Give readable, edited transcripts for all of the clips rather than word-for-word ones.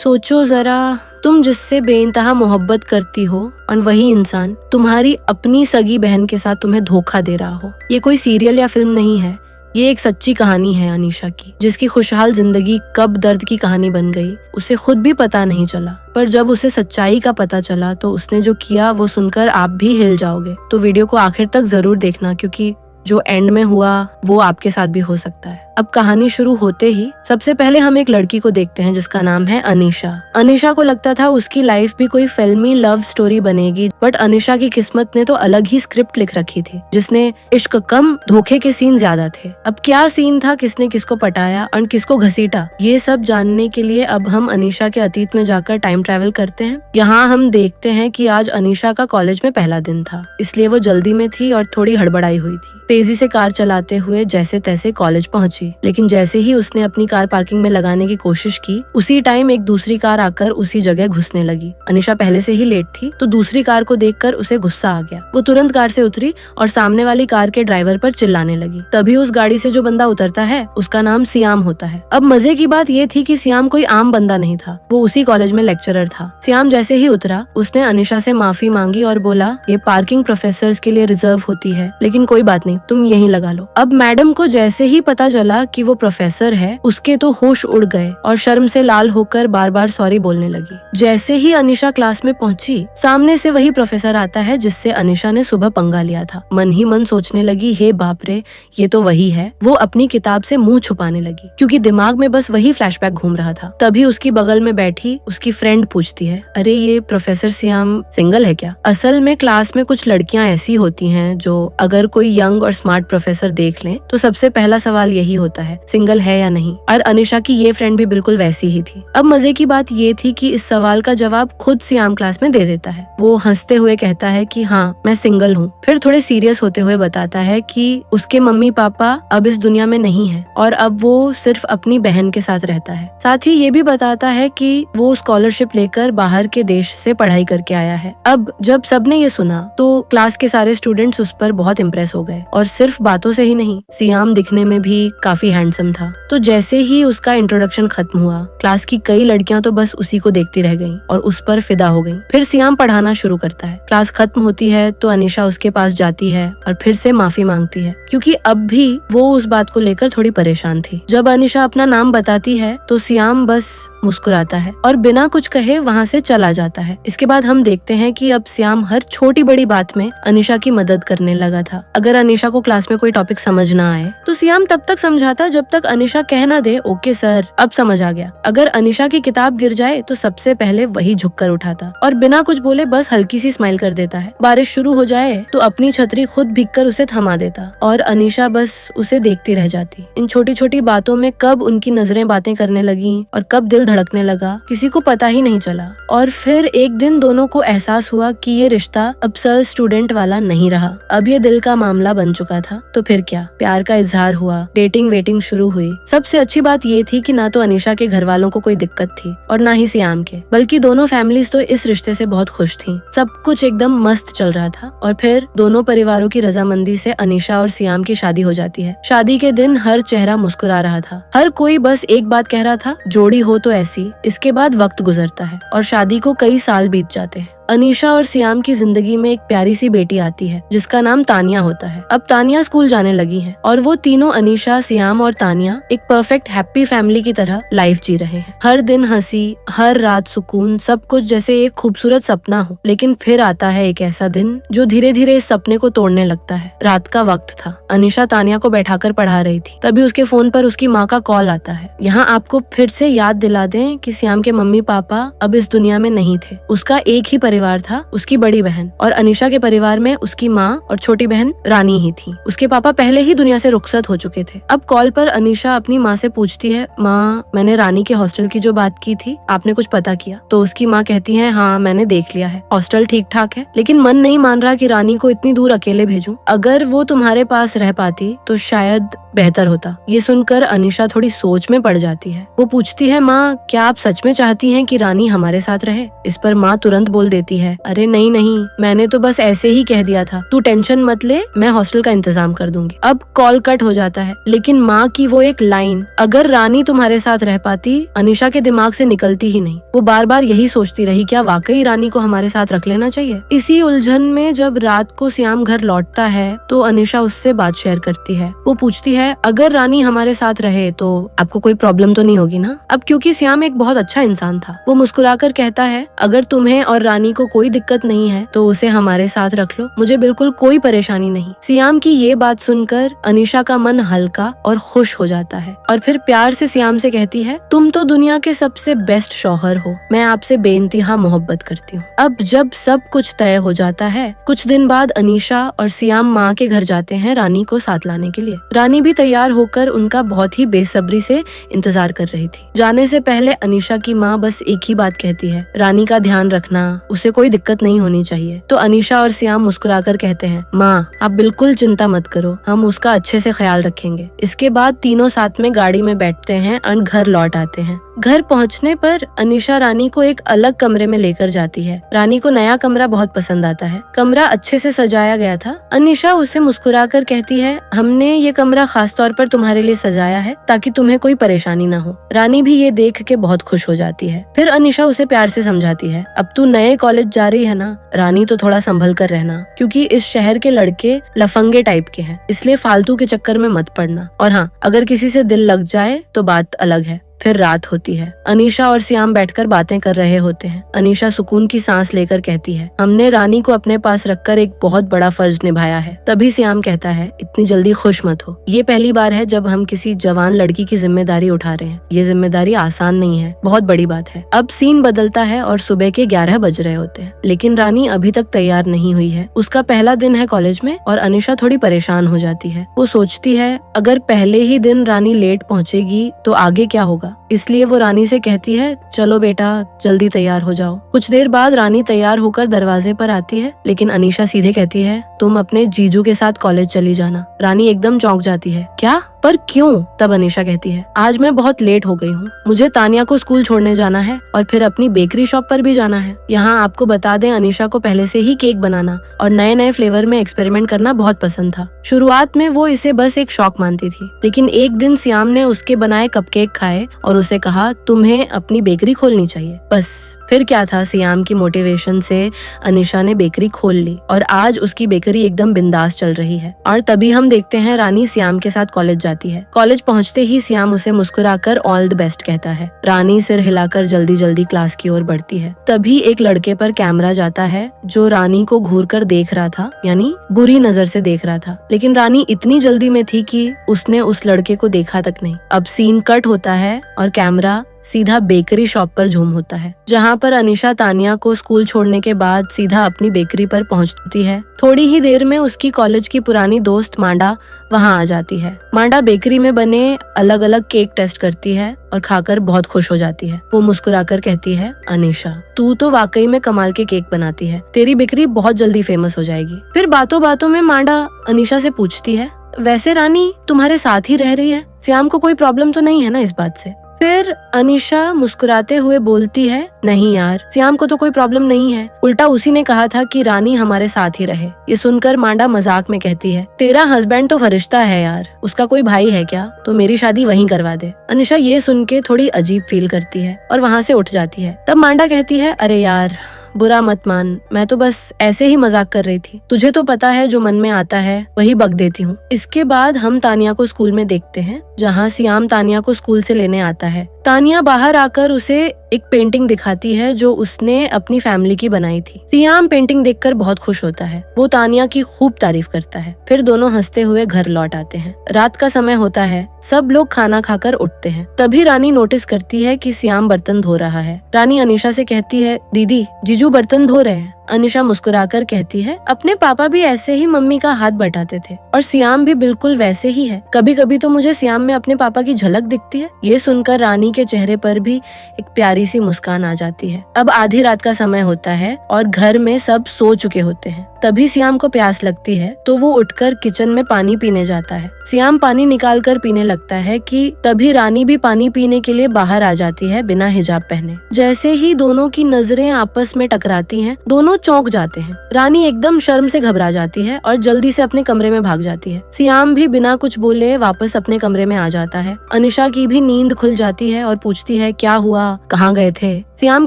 सोचो जरा, तुम जिससे बेइंतहा मोहब्बत करती हो और वही इंसान तुम्हारी अपनी सगी बहन के साथ तुम्हें धोखा दे रहा हो। ये कोई सीरियल या फिल्म नहीं है, ये एक सच्ची कहानी है अनीशा की, जिसकी खुशहाल जिंदगी कब दर्द की कहानी बन गई उसे खुद भी पता नहीं चला। पर जब उसे सच्चाई का पता चला तो उसने जो किया वो सुनकर आप भी हिल जाओगे। तो वीडियो को आखिर तक जरूर देखना, क्योंकि जो एंड में हुआ वो आपके साथ भी हो सकता है। अब कहानी शुरू होते ही सबसे पहले हम एक लड़की को देखते हैं जिसका नाम है अनीशा। अनीशा को लगता था उसकी लाइफ भी कोई फिल्मी लव स्टोरी बनेगी, बट अनीशा की किस्मत ने तो अलग ही स्क्रिप्ट लिख रखी थी, जिसने इश्क कम धोखे के सीन ज्यादा थे। अब क्या सीन था, किसने किसको पटाया और किसको घसीटा, ये सब जानने के लिए अब हम अनीशा के अतीत में जाकर टाइम ट्रेवल करते हैं। यहाँ हम देखते हैं कि आज अनीशा का कॉलेज में पहला दिन था, इसलिए वो जल्दी में थी और थोड़ी हड़बड़ाई हुई थी। तेजी से कार चलाते हुए जैसे तैसे कॉलेज पहुंची, लेकिन जैसे ही उसने अपनी कार पार्किंग में लगाने की कोशिश की, उसी टाइम एक दूसरी कार आकर उसी जगह घुसने लगी। अनीशा पहले से ही लेट थी, तो दूसरी कार को देखकर उसे गुस्सा आ गया। वो तुरंत कार से उतरी और सामने वाली कार के ड्राइवर पर चिल्लाने लगी। तभी उस गाड़ी से जो बंदा उतरता है उसका नाम सियाम होता है। अब मजे की बात ये थी कि सियाम कोई आम बंदा नहीं था, वो उसी कॉलेज में लेक्चरर था। सियाम जैसे ही उतरा उसने अनीशा से माफी मांगी और बोला, ये पार्किंग प्रोफेसर्स के लिए रिजर्व होती है, लेकिन कोई बात नहीं, तुम यहीं लगा लो। अब मैडम को जैसे ही पता चला कि वो प्रोफेसर है, उसके तो होश उड़ गए और शर्म से लाल होकर बार बार सॉरी बोलने लगी। जैसे ही अनीशा क्लास में पहुंची, सामने से वही प्रोफेसर आता है जिससे अनीशा ने सुबह पंगा लिया था। मन ही मन सोचने लगी, हे बाप रे, ये तो वही है। वो अपनी किताब से मुंह छुपाने लगी, क्योंकि दिमाग में बस वही फ्लैशबैक घूम रहा था। तभी उसकी बगल में बैठी उसकी फ्रेंड पूछती है, अरे ये प्रोफेसर सियाम सिंगल है क्या? असल में क्लास में कुछ लड़कियां ऐसी होती हैं जो अगर कोई यंग और स्मार्ट प्रोफेसर देख लें तो सबसे पहला सवाल यही होता है, सिंगल है या नहीं। और अनीशा की ये फ्रेंड भी बिल्कुल वैसी ही थी। अब मजे की बात ये थी कि इस सवाल का जवाब खुद सियाम क्लास में दे देता है। वो हंसते हुए कहता है कि हाँ, मैं सिंगल हूँ। फिर थोड़े सीरियस होते हुए बताता है कि उसके मम्मी पापा अब इस दुनिया में नहीं है और अब वो सिर्फ अपनी बहन के साथ रहता है। साथ ही ये भी बताता है कि वो स्कॉलरशिप लेकर बाहर के देश से पढ़ाई करके आया है। अब जब सबने ये सुना तो क्लास के सारे स्टूडेंट्स उस पर बहुत इम्प्रेस हो गए, और सिर्फ बातों से ही नहीं, सियाम दिखने में भी काफी हैंडसम था। तो जैसे ही उसका इंट्रोडक्शन खत्म हुआ, क्लास की कई लड़कियां तो बस उसी को देखती रह गईं और उस पर फिदा हो गईं। फिर सियाम पढ़ाना शुरू करता है। क्लास खत्म होती है तो अनीशा उसके पास जाती है और फिर से माफी मांगती है, क्योंकि अब भी वो उस बात को लेकर थोड़ी परेशान थी। जब अनीशा अपना नाम बताती है तो सियाम बस मुस्कुराता है और बिना कुछ कहे वहाँ से चला जाता है। इसके बाद हम देखते हैं कि अब सियाम हर छोटी बड़ी बात में अनीशा की मदद करने लगा था। अगर अनीशा को क्लास में कोई टॉपिक समझ ना आए तो सियाम तब तक समझाता जब तक अनीशा कह ना दे, ओके सर, अब समझ आ गया। अगर अनीशा की किताब गिर जाए तो सबसे पहले वही झुककर उठाता और बिना कुछ बोले बस हल्की सी स्माइल कर देता है। बारिश शुरू हो जाए तो अपनी छतरी खुद भीगकर उसे थमा देता और अनीशा बस उसे देखती रह जाती। इन छोटी छोटी बातों में कब उनकी नजरें बातें करने लगी और कब दिल धड़कने लगा, किसी को पता ही नहीं चला। और फिर एक दिन दोनों को एहसास हुआ कि ये रिश्ता अब सर स्टूडेंट वाला नहीं रहा, अब ये दिल का मामला बन चुका था। तो फिर क्या, प्यार का इजहार हुआ, डेटिंग वेटिंग शुरू हुई। सबसे अच्छी बात ये थी कि ना तो अनीशा के घर वालों को कोई दिक्कत थी और ना ही सियाम के, बल्कि दोनों फैमिलीज तो इस रिश्ते से बहुत खुश थी। सब कुछ एकदम मस्त चल रहा था। और फिर दोनों परिवारों की रजामंदी से अनीशा और सियाम की शादी हो जाती है। शादी के दिन हर चेहरा मुस्कुरा रहा था, हर कोई बस एक बात कह रहा था, जोड़ी हो तो ऐसी। इसके बाद वक्त गुजरता है और शादी को कई साल बीत जाते हैं। अनीशा और सियाम की जिंदगी में एक प्यारी सी बेटी आती है जिसका नाम तानिया होता है। अब तानिया स्कूल जाने लगी है और वो तीनों, अनीशा, सियाम और तानिया, एक परफेक्ट हैप्पी फैमिली की तरह लाइफ जी रहे हैं। हर दिन हंसी, हर रात सुकून, सब कुछ जैसे एक खूबसूरत सपना हो। लेकिन फिर आता है एक ऐसा दिन जो धीरे धीरे इस सपने को तोड़ने लगता है। रात का वक्त था, अनीशा तानिया को बैठाकर पढ़ा रही थी, तभी उसके फोन पर उसकी माँ का कॉल आता है। यहाँ आपको फिर से याद दिला दें कि सियाम के मम्मी पापा अब इस दुनिया में नहीं थे। उसका एक ही परिवार था, उसकी बड़ी बहन, और अनीशा के परिवार में उसकी माँ और छोटी बहन रानी ही थी। उसके पापा पहले ही दुनिया से रुखसत हो चुके थे। अब कॉल पर अनीशा अपनी माँ से पूछती है, माँ, मैंने रानी के हॉस्टल की जो बात की थी, आपने कुछ पता किया? तो उसकी माँ कहती है, हाँ, मैंने देख लिया है, हॉस्टल ठीक ठाक है, लेकिन मन नहीं मान रहा कि रानी को इतनी दूर अकेले भेजूं। अगर वो तुम्हारे पास रह पाती तो शायद बेहतर होता। ये सुनकर अनीशा थोड़ी सोच में पड़ जाती है। वो पूछती है, माँ, क्या आप सच में चाहती हैं कि रानी हमारे साथ रहे? इस पर माँ तुरंत बोल देती कहती है, अरे नहीं नहीं, मैंने तो बस ऐसे ही कह दिया था, तू टेंशन मत ले, मैं हॉस्टल का इंतजाम कर दूंगी। अब कॉल कट हो जाता है, लेकिन माँ की वो एक लाइन, अगर रानी तुम्हारे साथ रह पाती, अनीशा के दिमाग से निकलती ही नहीं। वो बार बार यही सोचती रही, क्या वाकई रानी को हमारे साथ रख लेना चाहिए। इसी उलझन में जब रात को श्याम घर लौटता है तो अनीशा उससे बात शेयर करती है। वो पूछती है, अगर रानी हमारे साथ रहे तो आपको कोई प्रॉब्लम तो नहीं होगी ना। अब क्योंकि श्याम एक बहुत अच्छा इंसान था, वो मुस्कुराकर कहता है, अगर तुम्हें और रानी को कोई दिक्कत नहीं है तो उसे हमारे साथ रख लो, मुझे बिल्कुल कोई परेशानी नहीं। श्याम की ये बात सुनकर अनीशा का मन हल्का और खुश हो जाता है और फिर प्यार से श्याम से कहती है, तुम तो दुनिया के सबसे बेस्ट शौहर हो, मैं आपसे बेइंतहा मोहब्बत करती हूँ। अब जब सब कुछ तय हो जाता है, कुछ दिन बाद अनीशा और श्याम माँ के घर जाते हैं रानी को साथ लाने के लिए। रानी भी तैयार होकर उनका बहुत ही बेसब्री से इंतजार कर रही थी। जाने से पहले अनीशा की माँ बस एक ही बात कहती है, रानी का ध्यान रखना, उसे कोई दिक्कत नहीं होनी चाहिए। तो अनीशा और श्याम मुस्कुराकर कहते हैं, माँ आप बिल्कुल चिंता मत करो, हम उसका अच्छे से ख्याल रखेंगे। इसके बाद तीनों साथ में गाड़ी में बैठते हैं और घर लौट आते हैं। घर पहुंचने पर अनीशा रानी को एक अलग कमरे में लेकर जाती है। रानी को नया कमरा बहुत पसंद आता है। कमरा अच्छे से सजाया गया था। अनीशा उसे मुस्कुराकर कहती है, हमने ये कमरा खास तौर पर तुम्हारे लिए सजाया है ताकि तुम्हें कोई परेशानी ना हो। रानी भी ये देख के बहुत खुश हो जाती है। फिर अनीशा उसे प्यार से समझाती है, अब तू नए कॉलेज जा रही है ना, रानी तो थोड़ा संभल कर रहना, क्योंकि इस शहर के लड़के लफंगे टाइप के हैं, इसलिए फालतू के चक्कर में मत पड़ना। और हाँ, अगर किसी से दिल लग जाए तो बात अलग है। फिर रात होती है। अनीशा और श्याम बैठकर बातें कर रहे होते हैं। अनीशा सुकून की सांस लेकर कहती है, हमने रानी को अपने पास रखकर एक बहुत बड़ा फर्ज निभाया है। तभी श्याम कहता है, इतनी जल्दी खुश मत हो, ये पहली बार है जब हम किसी जवान लड़की की जिम्मेदारी उठा रहे हैं। ये जिम्मेदारी आसान नहीं है, बहुत बड़ी बात है। अब सीन बदलता है और सुबह के 11 बज रहे होते हैं, लेकिन रानी अभी तक तैयार नहीं हुई है। उसका पहला दिन है कॉलेज में और अनीशा थोड़ी परेशान हो जाती है। वो सोचती है, अगर पहले ही दिन रानी लेट पहुंचेगी तो आगे क्या होगा। इसलिए वो रानी से कहती है, चलो बेटा जल्दी तैयार हो जाओ। कुछ देर बाद रानी तैयार होकर दरवाजे पर आती है, लेकिन अनीशा सीधे कहती है, तुम अपने जीजू के साथ कॉलेज चली जाना। रानी एकदम चौंक जाती है, क्या, पर क्यों? तब अनीशा कहती है, आज मैं बहुत लेट हो गई हूँ, मुझे तानिया को स्कूल छोड़ने जाना है और फिर अपनी बेकरी शॉप पर भी जाना है। यहाँ आपको बता दें, अनीशा को पहले से ही केक बनाना और नए नए फ्लेवर में एक्सपेरिमेंट करना बहुत पसंद था। शुरुआत में वो इसे बस एक शौक मानती थी, लेकिन एक दिन श्याम ने उसके बनाए कपकेक खाए और उसे कहा, तुम्हें अपनी बेकरी खोलनी चाहिए। बस फिर क्या था, श्याम की मोटिवेशन से अनीशा ने बेकरी खोल ली और आज उसकी बेकरी एकदम बिंदास चल रही है। और तभी हम देखते हैं रानी श्याम के साथ कॉलेज जाती है। कॉलेज पहुंचते ही श्याम उसे मुस्कुराकर ऑल द बेस्ट कहता है। रानी सिर हिलाकर जल्दी जल्दी क्लास की ओर बढ़ती है। तभी एक लड़के पर कैमरा जाता है जो रानी को घूर कर देख रहा था, यानी बुरी नजर से देख रहा था, लेकिन रानी इतनी जल्दी में थी कि उसने उस लड़के को देखा तक नहीं। अब सीन कट होता है और कैमरा सीधा बेकरी शॉप पर झूम होता है, जहाँ पर अनीशा तानिया को स्कूल छोड़ने के बाद सीधा अपनी बेकरी पर पहुँचती है। थोड़ी ही देर में उसकी कॉलेज की पुरानी दोस्त मांडा वहाँ आ जाती है। मांडा बेकरी में बने अलग अलग केक टेस्ट करती है और खाकर बहुत खुश हो जाती है। वो मुस्कुराकर कहती है, अनीशा तू तो वाकई में कमाल के केक बनाती है, तेरी बेकरी बहुत जल्दी फेमस हो जाएगी। फिर बातों बातों में मांडा अनीशा से पूछती है, वैसे रानी तुम्हारे साथ ही रह रही है, श्याम को कोई प्रॉब्लम तो नहीं है ना इस बात से? फिर अनीशा मुस्कुराते हुए बोलती है, नहीं यार, श्याम को तो कोई प्रॉब्लम नहीं है, उल्टा उसी ने कहा था कि रानी हमारे साथ ही रहे। ये सुनकर मांडा मजाक में कहती है, तेरा हस्बैंड तो फरिश्ता है यार, उसका कोई भाई है क्या? तो मेरी शादी वहीं करवा दे। अनीशा ये सुन के थोड़ी अजीब फील करती है और वहाँ से उठ जाती है। तब मांडा कहती है, अरे यार बुरा मत मान, मैं तो बस ऐसे ही मजाक कर रही थी, तुझे तो पता है जो मन में आता है वही बक देती हूँ। इसके बाद हम तानिया को स्कूल में देखते हैं, जहाँ श्याम तानिया को स्कूल से लेने आता है। तानिया बाहर आकर उसे एक पेंटिंग दिखाती है जो उसने अपनी फैमिली की बनाई थी। श्याम पेंटिंग देखकर बहुत खुश होता है। वो तानिया की खूब तारीफ करता है। फिर दोनों हंसते हुए घर लौट आते हैं। रात का समय होता है, सब लोग खाना खाकर उठते हैं। तभी रानी नोटिस करती है कि श्याम बर्तन धो रहा है। रानी अनीशा से कहती है, दीदी जीजू बर्तन धो रहे हैं। अनीशा मुस्कुराकर कहती है, अपने पापा भी ऐसे ही मम्मी का हाथ बटाते थे और श्याम भी बिल्कुल वैसे ही है। कभी कभी तो मुझे श्याम में अपने पापा की झलक दिखती है। ये सुनकर रानी के चेहरे पर भी एक प्यारी सी मुस्कान आ जाती है। अब आधी रात का समय होता है और घर में सब सो चुके होते हैं। तभी सियाम को प्यास लगती है तो वो उठकर किचन में पानी पीने जाता है। सियाम पानी निकाल कर पीने लगता है कि तभी रानी भी पानी पीने के लिए बाहर आ जाती है बिना हिजाब पहने। जैसे ही दोनों की नजरें आपस में टकराती हैं, दोनों चौंक जाते हैं। रानी एकदम शर्म से घबरा जाती है और जल्दी से अपने कमरे में भाग जाती है। सियाम भी बिना कुछ बोले वापस अपने कमरे में आ जाता है। अनिशा की भी नींद खुल जाती है और पूछती है क्या हुआ, कहाँ गए थे। सियाम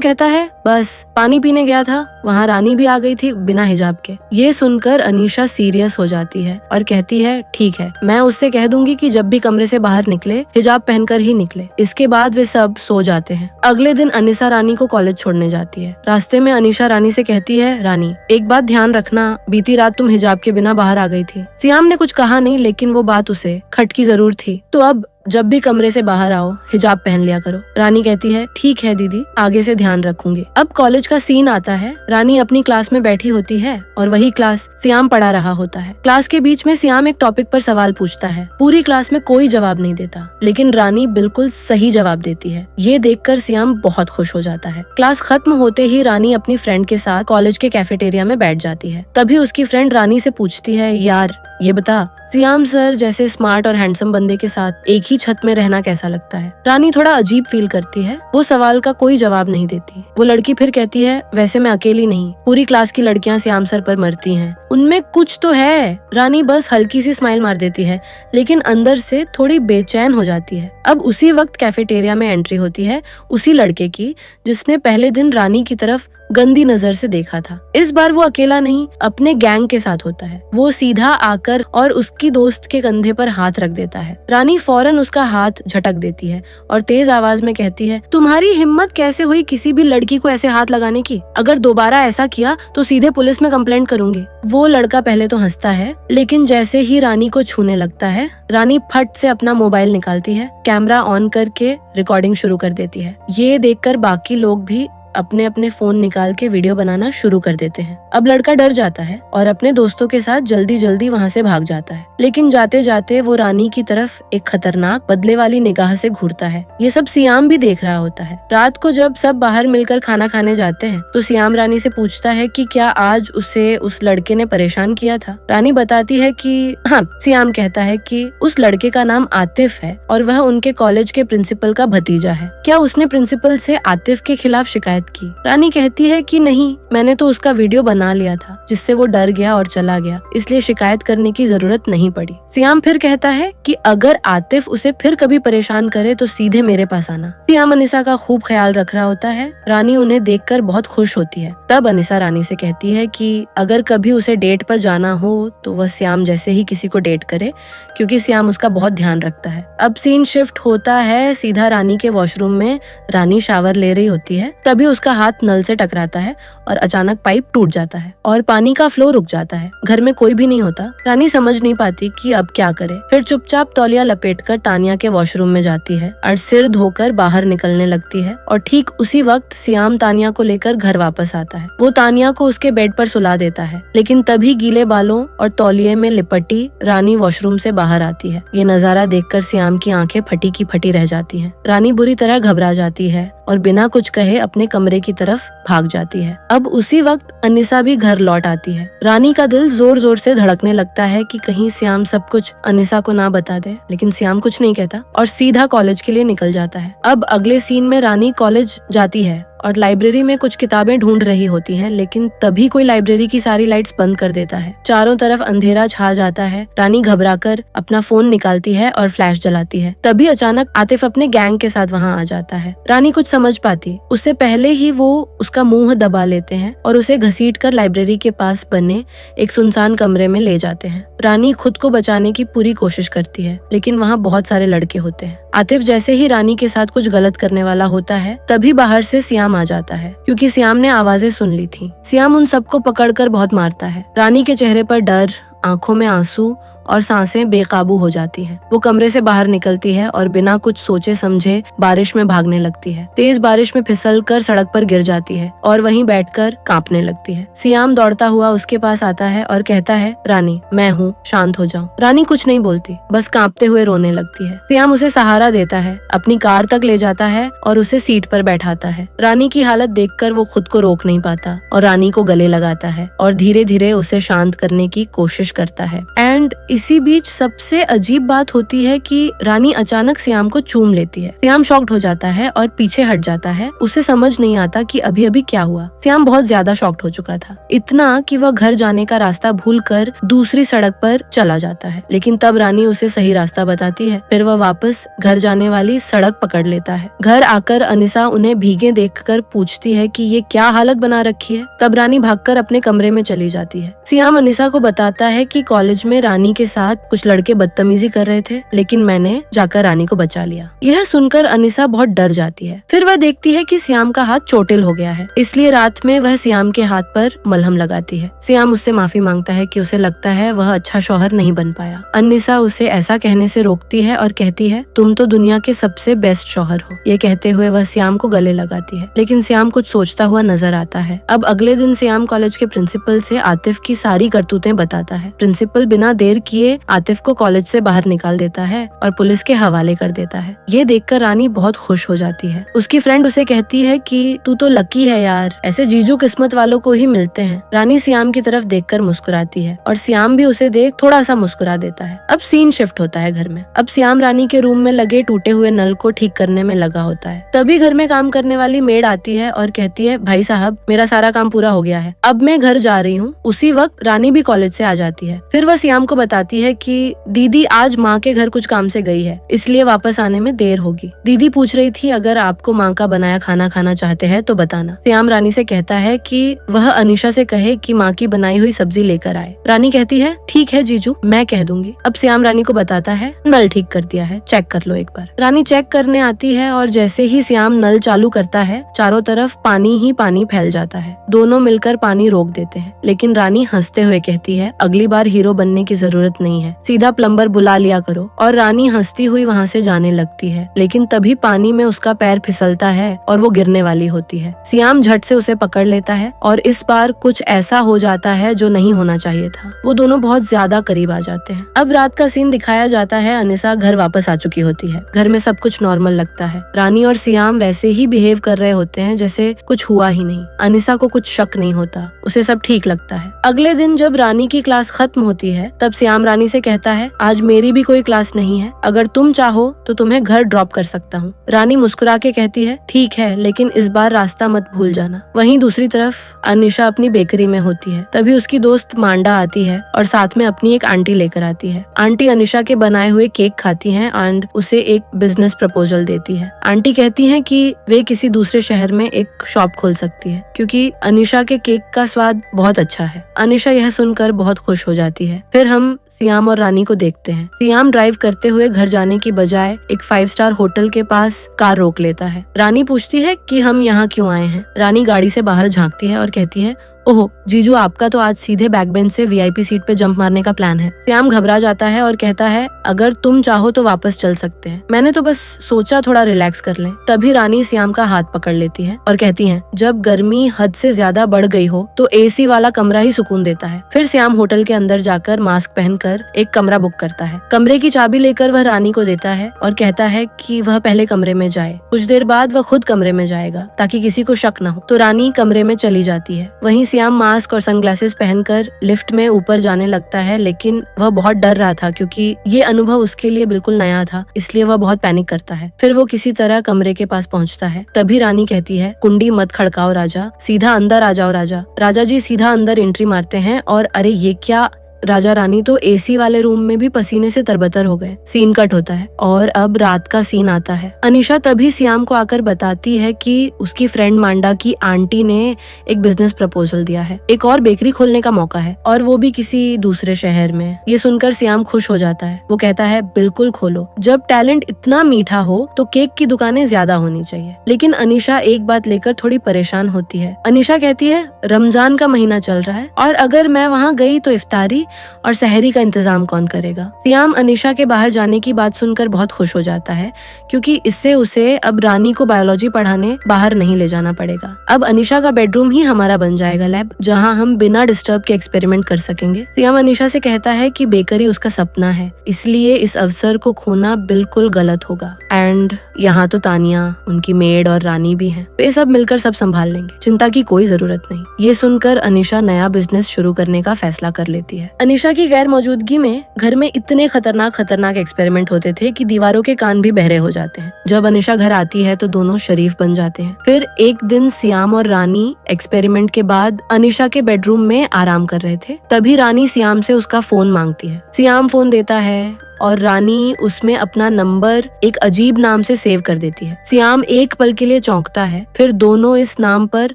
कहता है बस पानी पीने गया था, वहाँ रानी भी आ गई थी बिना हिजाब के। ये सुनकर अनीशा सीरियस हो जाती है और कहती है ठीक है, मैं उससे कह दूंगी कि जब भी कमरे से बाहर निकले हिजाब पहनकर ही निकले। इसके बाद वे सब सो जाते हैं। अगले दिन अनीसा रानी को कॉलेज छोड़ने जाती है। रास्ते में अनीशा रानी से कहती है रानी एक बात ध्यान रखना, बीती रात तुम हिजाब के बिना बाहर आ गई थी। सियाम ने कुछ कहा नहीं, लेकिन वो बात उसे खटकी जरूर थी। तो अब जब भी कमरे से बाहर आओ हिजाब पहन लिया करो। रानी कहती है ठीक है दीदी, आगे से ध्यान रखूंगी। अब कॉलेज का सीन आता है। रानी अपनी क्लास में बैठी होती है और वही क्लास सियाम पढ़ा रहा होता है। क्लास के बीच में सियाम एक टॉपिक पर सवाल पूछता है। पूरी क्लास में कोई जवाब नहीं देता, लेकिन रानी बिल्कुल सही जवाब देती है। ये देखकर सियाम बहुत खुश हो जाता है। क्लास खत्म होते ही रानी अपनी फ्रेंड के साथ कॉलेज के कैफेटेरिया में बैठ जाती है। तभी उसकी फ्रेंड रानी से पूछती है यार ये बता, सियाम सर जैसे स्मार्ट और हैंडसम बंदे के साथ एक ही छत में रहना कैसा लगता है। रानी थोड़ा अजीब फील करती है। वो सवाल का कोई जवाब नहीं देती। वो लड़की फिर कहती है वैसे मैं अकेली नहीं, पूरी क्लास की लड़कियां सियाम सर पर मरती हैं, उनमें कुछ तो है। रानी बस हल्की सी स्माइल मार देती है, लेकिन अंदर से थोड़ी बेचैन हो जाती है। अब उसी वक्त कैफेटेरिया में एंट्री होती है उसी लड़के की जिसने पहले दिन रानी की तरफ गंदी नजर से देखा था। इस बार वो अकेला नहीं, अपने गैंग के साथ होता है। वो सीधा आकर और उसकी दोस्त के कंधे पर हाथ रख देता है। रानी फौरन उसका हाथ झटक देती है और तेज आवाज में कहती है तुम्हारी हिम्मत कैसे हुई किसी भी लड़की को ऐसे हाथ लगाने की? अगर दोबारा ऐसा किया तो सीधे पुलिस में कंप्लेंट करूंगी। वो लड़का पहले तो हंसता है, लेकिन जैसे ही रानी को छूने लगता है रानी फट से अपना मोबाइल निकालती है, कैमरा ऑन करके रिकॉर्डिंग शुरू कर देती है। ये देखकर बाकी लोग भी अपने अपने फोन निकाल के वीडियो बनाना शुरू कर देते हैं। अब लड़का डर जाता है और अपने दोस्तों के साथ जल्दी जल्दी वहाँ से भाग जाता है, लेकिन जाते जाते वो रानी की तरफ एक खतरनाक बदले वाली निगाह से घूरता है। ये सब सियाम भी देख रहा होता है। रात को जब सब बाहर मिलकर खाना खाने जाते हैं तो सियाम रानी से पूछता है कि क्या आज उसे उस लड़के ने परेशान किया था। रानी बताती है कि हाँ। सियाम कहता है कि उस लड़के का नाम आतिफ है और वह उनके कॉलेज के प्रिंसिपल का भतीजा है। क्या उसने प्रिंसिपल से आतिफ के खिलाफ शिकायत की? रानी कहती है कि नहीं, मैंने तो उसका वीडियो बना लिया था जिससे वो डर गया और चला गया, इसलिए शिकायत करने की जरूरत नहीं पड़ी। सियाम फिर कहता है कि अगर आतिफ उसे फिर कभी परेशान करे तो सीधे मेरे पास आना। सियाम अनिसा का खूब ख्याल रख रहा होता है। रानी उन्हें देखकर बहुत खुश होती है। तब अनिसा रानी से कहती है कि अगर कभी उसे डेट पर जाना हो तो वह सियाम जैसे ही किसी को डेट करे, क्योंकि सियाम उसका बहुत ध्यान रखता है। अब सीन शिफ्ट होता है सीधा रानी के वॉशरूम में। रानी शावर ले रही होती है, तभी उसका हाथ नल से टकराता है और अचानक पाइप टूट जाता है और पानी का फ्लो रुक जाता है। घर में कोई भी नहीं होता। रानी समझ नहीं पाती कि अब क्या करे। फिर चुपचाप तौलिया लपेटकर तानिया के वॉशरूम में जाती है और सिर धोकर बाहर निकलने लगती है। और ठीक उसी वक्त सियाम तानिया को लेकर घर वापस आता है। वो तानिया को उसके बेड पर सुला देता है, लेकिन तभी गीले बालों और तौलिये में लिपटी रानी वॉशरूम से बाहर आती है। ये नजारा देखकर सियाम की आंखें फटी की फटी रह जाती हैं। रानी बुरी तरह घबरा जाती है और बिना कुछ कहे अपने कमरे की तरफ भाग जाती है। अब उसी वक्त अनिसा भी घर लौट आती है। रानी का दिल जोर जोर से धड़कने लगता है कि कहीं सियाम सब कुछ अनिसा को ना बता दे, लेकिन सियाम कुछ नहीं कहता और सीधा कॉलेज के लिए निकल जाता है। अब अगले सीन में रानी कॉलेज जाती है और लाइब्रेरी में कुछ किताबें ढूंढ रही होती हैं, लेकिन तभी कोई लाइब्रेरी की सारी लाइट्स बंद कर देता है। चारों तरफ अंधेरा छा जाता है। रानी घबराकर अपना फोन निकालती है और फ्लैश जलाती है। तभी अचानक आतिफ अपने गैंग के साथ वहां आ जाता है। रानी कुछ समझ पाती उससे पहले ही वो उसका मुंह दबा लेते हैं और उसे घसीटकर लाइब्रेरी के पास बने एक सुनसान कमरे में ले जाते हैं। रानी खुद को बचाने की पूरी कोशिश करती है, लेकिन वहाँ बहुत सारे लड़के होते हैं। आतिफ जैसे ही रानी के साथ कुछ गलत करने वाला होता है, तभी बाहर से सियाम आ जाता है, क्योंकि सियाम ने आवाजें सुन ली थी। सियाम उन सबको पकड़कर बहुत मारता है। रानी के चेहरे पर डर, आंखों में आंसू और सांसें बेकाबू हो जाती हैं। वो कमरे से बाहर निकलती है और बिना कुछ सोचे समझे बारिश में भागने लगती है। तेज बारिश में फिसल कर सड़क पर गिर जाती है और वहीं बैठकर कांपने लगती है। सियाम दौड़ता हुआ उसके पास आता है और कहता है, रानी मैं हूँ, शांत हो जाओ। रानी कुछ नहीं बोलती, बस कांपते हुए रोने लगती है। सियाम उसे सहारा देता है, अपनी कार तक ले जाता है और उसे सीट पर बैठाता है। रानी की हालत देखकर वो खुद को रोक नहीं पाता और रानी को गले लगाता है और धीरे धीरे उसे शांत करने की कोशिश करता है। एंड इसी बीच सबसे अजीब बात होती है कि रानी अचानक सियाम को चूम लेती है। सियाम शॉक्ड हो जाता है और पीछे हट जाता है। उसे समझ नहीं आता कि अभी अभी क्या हुआ। सियाम बहुत ज्यादा शॉक्ड हो चुका था, इतना कि वह घर जाने का रास्ता भूलकर दूसरी सड़क पर चला जाता है। लेकिन तब रानी उसे सही रास्ता बताती है। फिर वह वापस घर जाने वाली सड़क पकड़ लेता है। घर आकर अनिसा उन्हें भीगे देखकर पूछती है कि ये क्या हालत बना रखी है। तब रानी भागकर अपने कमरे में चली जाती है। सियाम अनिसा को बताता है कि कॉलेज में रानी के साथ कुछ लड़के बदतमीजी कर रहे थे, लेकिन मैंने जाकर रानी को बचा लिया। यह सुनकर अनिसा बहुत डर जाती है। फिर वह देखती है कि सियाम का हाथ चोटिल हो गया है, इसलिए रात में वह सियाम के हाथ पर मलहम लगाती है। सियाम उससे माफी मांगता है कि उसे लगता है वह अच्छा शौहर नहीं बन पाया। अनिसा उसे ऐसा कहने से रोकती है और कहती है, तुम तो दुनिया के सबसे बेस्ट शौहर हो। ये कहते हुए वह सियाम को गले लगाती है, लेकिन सियाम कुछ सोचता हुआ नजर आता है। अब अगले दिन सियाम कॉलेज के प्रिंसिपल से आतिफ की सारी करतूतें बताता है। प्रिंसिपल बिना देर किए आतिफ को कॉलेज से बाहर निकाल देता है और पुलिस के हवाले कर देता है। ये देखकर रानी बहुत खुश हो जाती है। उसकी फ्रेंड उसे कहती है कि तू तो लकी है यार, ऐसे जीजू किस्मत वालों को ही मिलते हैं। रानी सियाम की तरफ देखकर मुस्कुराती है और सियाम भी उसे देख थोड़ा सा मुस्कुरा देता है। अब सीन शिफ्ट होता है घर में। अब सियाम रानी के रूम में लगे टूटे हुए नल को ठीक करने में लगा होता है। तभी घर में काम करने वाली मेड आती है और कहती है, भाई साहब मेरा सारा काम पूरा हो गया है, अब मैं घर जा रही हूँ। उसी वक्त रानी भी कॉलेज से आ जाती है। फिर वह सियाम को बताती है कि दीदी आज माँ के घर कुछ काम से गई है, इसलिए वापस आने में देर होगी। दीदी पूछ रही थी अगर आपको माँ का बनाया खाना खाना चाहते हैं तो बताना। सियाम रानी से कहता है कि वह अनीशा से कहे कि माँ की बनाई हुई सब्जी लेकर आए। रानी कहती है, ठीक है जीजू, मैं कह दूंगी। अब सियाम रानी को बताता है, नल ठीक कर दिया है, चेक कर लो एक बार। रानी चेक करने आती है और जैसे ही सियाम नल चालू करता है, चारों तरफ पानी ही पानी फैल जाता है। दोनों मिलकर पानी रोक देते हैं, लेकिन रानी हंसते हुए कहती है, अगली बार हीरो बनने की जरूरत नहीं है, सीधा प्लम्बर बुला लिया करो। और रानी हंसती हुई वहाँ से जाने लगती है, लेकिन तभी पानी में उसका पैर फिसलता है और वो गिरने वाली होती है। सियाम झट से उसे पकड़ लेता है और इस बार कुछ ऐसा हो जाता है जो नहीं होना चाहिए था। वो दोनों बहुत ज्यादा करीब आ जाते हैं। अब रात का सीन दिखाया जाता है। अनिसा घर वापस आ चुकी होती है। घर में सब कुछ नॉर्मल लगता है। रानी और सियाम वैसे ही बिहेव कर रहे होते हैं जैसे कुछ हुआ ही नहीं। अनिसा को कुछ शक नहीं होता, उसे सब ठीक लगता है। अगले दिन जब रानी की क्लास खत्म होती है, तब सियाम रानी से कहता है, आज मेरी भी कोई क्लास नहीं है, अगर तुम चाहो तो तुम्हें घर ड्रॉप कर सकता हूँ। रानी मुस्कुरा के कहती है, ठीक है, लेकिन इस बार रास्ता मत भूल जाना। वहीं दूसरी तरफ अनिशा अपनी बेकरी में होती है। तभी उसकी दोस्त मांडा आती है और साथ में अपनी एक आंटी लेकर आती है। आंटी अनिशा के बनाए हुए केक खाती हैं एंड उसे एक बिजनेस प्रपोजल देती है। आंटी कहती हैं कि वे किसी दूसरे शहर में एक शॉप खोल सकती है क्योंकि अनिशा के केक का स्वाद बहुत अच्छा है। अनिशा यह सुनकर बहुत खुश हो जाती है। फिर हम सियाम और रानी को देखते हैं। सियाम ड्राइव करते हुए घर जाने की बजाय एक 5 स्टार होटल के पास कार रोक लेता है। रानी पूछती है कि हम यहाँ क्यों आए हैं। रानी गाड़ी से बाहर झांकती है और कहती है, ओहो जीजू, आपका तो आज सीधे बैक बेंच से वीआईपी सीट पे जंप मारने का प्लान है। सियाम घबरा जाता है और कहता है, अगर तुम चाहो तो वापस चल सकते हैं, मैंने तो बस सोचा थोड़ा रिलैक्स कर लें। तभी रानी सियाम का हाथ पकड़ लेती है और कहती है, जब गर्मी हद से ज्यादा बढ़ गई हो तो एसी वाला कमरा ही सुकून देता है। फिर सियाम होटल के अंदर जाकर मास्क पहनकर एक कमरा बुक करता है। कमरे की चाबी लेकर वह रानी को देता है और कहता है कि वह पहले कमरे में जाए। कुछ देर बाद वह खुद कमरे में जाएगा ताकि किसी को शक न हो। तो रानी कमरे में चली जाती है। वहीं सियाम मास्क और सनग्लासेस पहनकर लिफ्ट में ऊपर जाने लगता है, लेकिन वह बहुत डर रहा था क्योंकि ये अनुभव उसके लिए बिल्कुल नया था, इसलिए वह बहुत पैनिक करता है। फिर वो किसी तरह कमरे के पास पहुंचता है। तभी रानी कहती है, कुंडी मत खड़काओ राजा, सीधा अंदर आ जाओ राजा। राजा जी सीधा अंदर एंट्री मारते हैं और अरे ये क्या, राजा रानी तो एसी वाले रूम में भी पसीने से तरबतर हो गए। सीन कट होता है और अब रात का सीन आता है। अनिशा तभी सियाम को आकर बताती है कि उसकी फ्रेंड मांडा की आंटी ने एक बिजनेस प्रपोजल दिया है, एक और बेकरी खोलने का मौका है और वो भी किसी दूसरे शहर में। ये सुनकर सियाम खुश हो जाता है। वो कहता है, बिल्कुल खोलो, जब टैलेंट इतना मीठा हो तो केक की दुकानें ज्यादा होनी चाहिए। लेकिन अनिशा एक बात लेकर थोड़ी परेशान होती है। अनिशा कहती है, रमजान का महीना चल रहा है और अगर मैं वहाँ गई तो इफ्तारी और सहरी का इंतजाम कौन करेगा। सियाम अनीशा के बाहर जाने की बात सुनकर बहुत खुश हो जाता है, क्योंकि इससे उसे अब रानी को बायोलॉजी पढ़ाने बाहर नहीं ले जाना पड़ेगा। अब अनीशा का बेडरूम ही हमारा बन जाएगा लैब, जहाँ हम बिना डिस्टर्ब के एक्सपेरिमेंट कर सकेंगे। सियाम अनीशा से कहता है कि बेकरी उसका सपना है, इसलिए इस अवसर को खोना बिल्कुल गलत होगा। एंड यहाँ तो तानिया, उनकी मेड और रानी भी हैं। वे सब मिलकर सब संभाल लेंगे, चिंता की कोई जरूरत नहीं। ये सुनकर अनीशा नया बिजनेस शुरू करने का फैसला कर लेती है। अनीशा की गैर मौजूदगी में घर में इतने खतरनाक एक्सपेरिमेंट होते थे कि दीवारों के कान भी बहरे हो जाते हैं। जब अनीशा घर आती है तो दोनों शरीफ बन जाते हैं। फिर एक दिन सियाम और रानी एक्सपेरिमेंट के बाद अनीशा के बेडरूम में आराम कर रहे थे। तभी रानी सियाम से उसका फोन मांगती है। सियाम फोन देता है और रानी उसमें अपना नंबर एक अजीब नाम से सेव कर देती है। सियाम एक पल के लिए चौंकता है, फिर दोनों इस नाम पर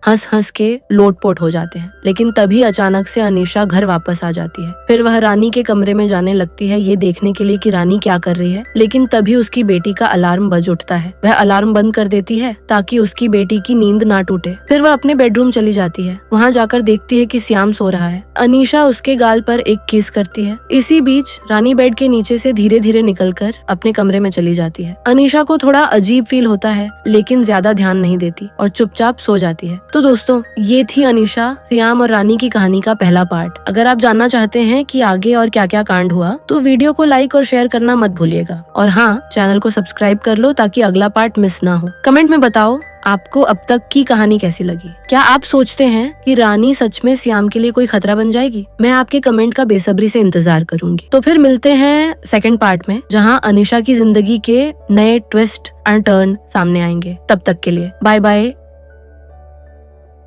हंस हंस के लोटपोट हो जाते हैं। लेकिन तभी अचानक से अनीशा घर वापस आ जाती है। फिर वह रानी के कमरे में जाने लगती है, ये देखने के लिए कि रानी क्या कर रही है। लेकिन तभी उसकी बेटी का अलार्म बज उठता है। वह अलार्म बंद कर देती है ताकि उसकी बेटी की नींद ना टूटे। फिर वह अपने बेडरूम चली जाती है। वहाँ जाकर देखती है कि सियाम सो रहा है। अनीशा उसके गाल पर एक किस करती है। इसी बीच रानी बेड के नीचे से धीरे धीरे निकलकर अपने कमरे में चली जाती है। अनीशा को थोड़ा अजीब फील होता है, लेकिन ज्यादा ध्यान नहीं देती और चुपचाप सो जाती है। तो दोस्तों, ये थी अनीशा, सियाम और रानी की कहानी का पहला पार्ट। अगर आप जानना चाहते हैं कि आगे और क्या क्या कांड हुआ, तो वीडियो को लाइक और शेयर करना मत भूलिएगा। और हाँ, चैनल को सब्सक्राइब कर लो ताकि अगला पार्ट मिस ना हो। कमेंट में बताओ आपको अब तक की कहानी कैसी लगी। क्या आप सोचते हैं कि रानी सच में सियाम के लिए कोई खतरा बन जाएगी? मैं आपके कमेंट का बेसब्री से इंतजार करूंगी। तो फिर मिलते हैं सेकंड पार्ट में, जहां अनीशा की जिंदगी के नए ट्विस्ट एंड टर्न सामने आएंगे। तब तक के लिए बाय बाय।